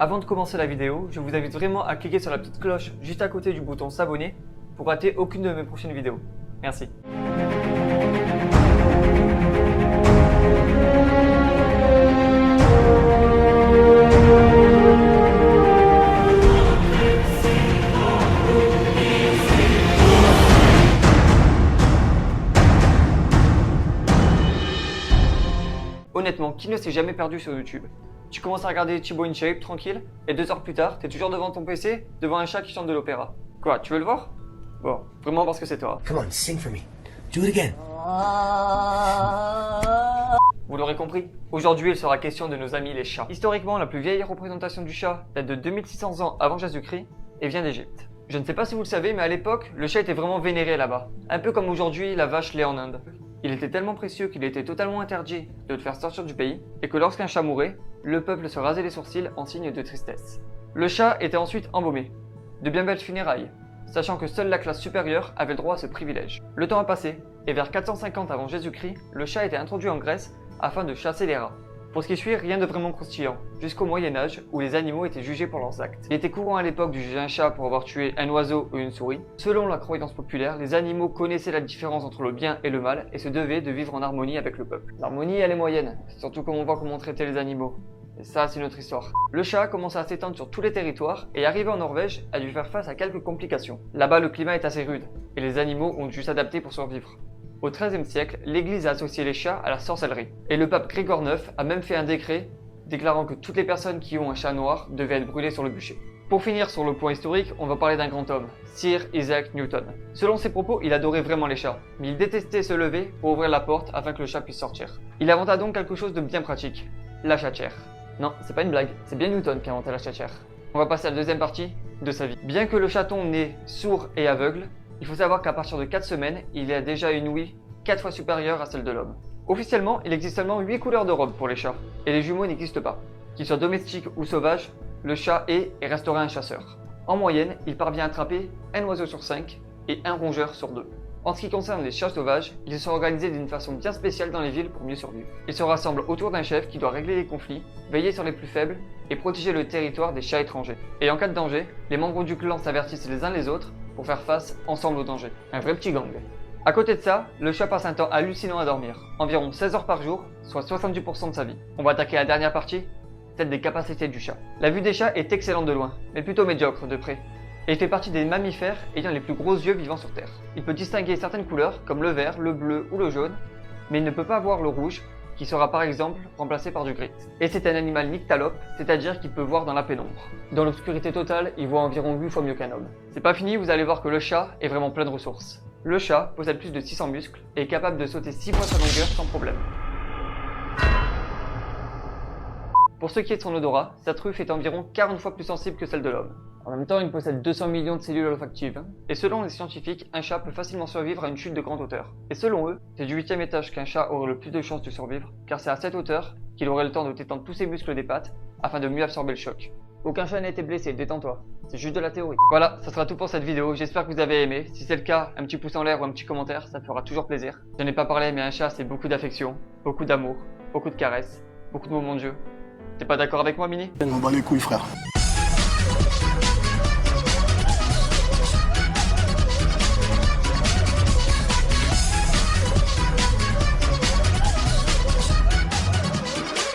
Avant de commencer la vidéo, je vous invite vraiment à cliquer sur la petite cloche juste à côté du bouton s'abonner pour rater aucune de mes prochaines vidéos. Merci. Honnêtement, qui ne s'est jamais perdu sur YouTube? Tu commences à regarder Thibaut InShape tranquille, et 2 heures plus tard, t'es toujours devant ton PC, devant un chat qui chante de l'opéra. Quoi, tu veux le voir? Bon, vraiment parce que c'est toi. Come on, sing for me. Do it again. Vous l'aurez compris, aujourd'hui il sera question de nos amis les chats. Historiquement, la plus vieille représentation du chat date de 2600 ans avant Jésus-Christ et vient d'Égypte. Je ne sais pas si vous le savez, mais à l'époque, le chat était vraiment vénéré là-bas. Un peu comme aujourd'hui la vache lait en Inde. Il était tellement précieux qu'il était totalement interdit de le faire sortir du pays, et que lorsqu'un chat mourait, le peuple se rasait les sourcils en signe de tristesse. Le chat était ensuite embaumé. De bien belles funérailles, sachant que seule la classe supérieure avait le droit à ce privilège. Le temps a passé, et vers 450 avant Jésus-Christ, le chat a été introduit en Grèce afin de chasser les rats. Pour ce qui suit, rien de vraiment croustillant, jusqu'au Moyen-Âge où les animaux étaient jugés pour leurs actes. Il était courant à l'époque de juger un chat pour avoir tué un oiseau ou une souris. Selon la croyance populaire, les animaux connaissaient la différence entre le bien et le mal et se devaient de vivre en harmonie avec le peuple. L'harmonie, elle est moyenne, surtout quand on voit comment traiter les animaux. Et ça, c'est notre histoire. Le chat commença à s'étendre sur tous les territoires et arrivé en Norvège a dû faire face à quelques complications. Là-bas, le climat est assez rude et les animaux ont dû s'adapter pour survivre. Au XIIIe siècle, l'Église a associé les chats à la sorcellerie. Et le pape Grégoire IX a même fait un décret déclarant que toutes les personnes qui ont un chat noir devaient être brûlées sur le bûcher. Pour finir sur le point historique, on va parler d'un grand homme, Sir Isaac Newton. Selon ses propos, il adorait vraiment les chats, mais il détestait se lever pour ouvrir la porte afin que le chat puisse sortir. Il inventa donc quelque chose de bien pratique, la chatière. Non, c'est pas une blague, c'est bien Newton qui a inventé la chatière. On va passer à la deuxième partie de sa vie. Bien que le chaton naît sourd et aveugle, il faut savoir qu'à partir de 4 semaines, il a déjà une ouïe 4 fois supérieure à celle de l'homme. Officiellement, il existe seulement 8 couleurs de robe pour les chats, et les jumeaux n'existent pas. Qu'ils soient domestiques ou sauvages, le chat est et restera un chasseur. En moyenne, il parvient à attraper un oiseau sur 5 et un rongeur sur 2. En ce qui concerne les chats sauvages, ils se sont organisés d'une façon bien spéciale dans les villes pour mieux survivre. Ils se rassemblent autour d'un chef qui doit régler les conflits, veiller sur les plus faibles et protéger le territoire des chats étrangers. Et en cas de danger, les membres du clan s'avertissent les uns les autres pour faire face ensemble au danger. Un vrai petit gang. À côté de ça, le chat passe un temps hallucinant à dormir, environ 16 heures par jour, soit 70% de sa vie. On va attaquer la dernière partie, celle des capacités du chat. La vue des chats est excellente de loin, mais plutôt médiocre de près. Et il fait partie des mammifères ayant les plus gros yeux vivant sur Terre. Il peut distinguer certaines couleurs, comme le vert, le bleu ou le jaune, mais il ne peut pas voir le rouge, qui sera par exemple remplacé par du gris. Et c'est un animal nyctalope, c'est-à-dire qu'il peut voir dans la pénombre. Dans l'obscurité totale, il voit environ 8 fois mieux qu'un homme. C'est pas fini, vous allez voir que le chat est vraiment plein de ressources. Le chat possède plus de 600 muscles et est capable de sauter 6 fois sa longueur sans problème. Pour ce qui est de son odorat, sa truffe est environ 40 fois plus sensible que celle de l'homme. En même temps, il possède 200 millions de cellules olfactives. Et selon les scientifiques, un chat peut facilement survivre à une chute de grande hauteur. Et selon eux, c'est du 8e étage qu'un chat aurait le plus de chances de survivre, car c'est à cette hauteur qu'il aurait le temps de détendre tous ses muscles des pattes afin de mieux absorber le choc. Aucun chat n'a été blessé, détends-toi. C'est juste de la théorie. Voilà, ça sera tout pour cette vidéo. J'espère que vous avez aimé. Si c'est le cas, un petit pouce en l'air ou un petit commentaire, ça me fera toujours plaisir. Je n'ai pas parlé, mais un chat, c'est beaucoup d'affection, beaucoup d'amour, beaucoup de caresses, beaucoup de moments de jeu. T'es pas d'accord avec moi, Mini? On bat les couilles, frère.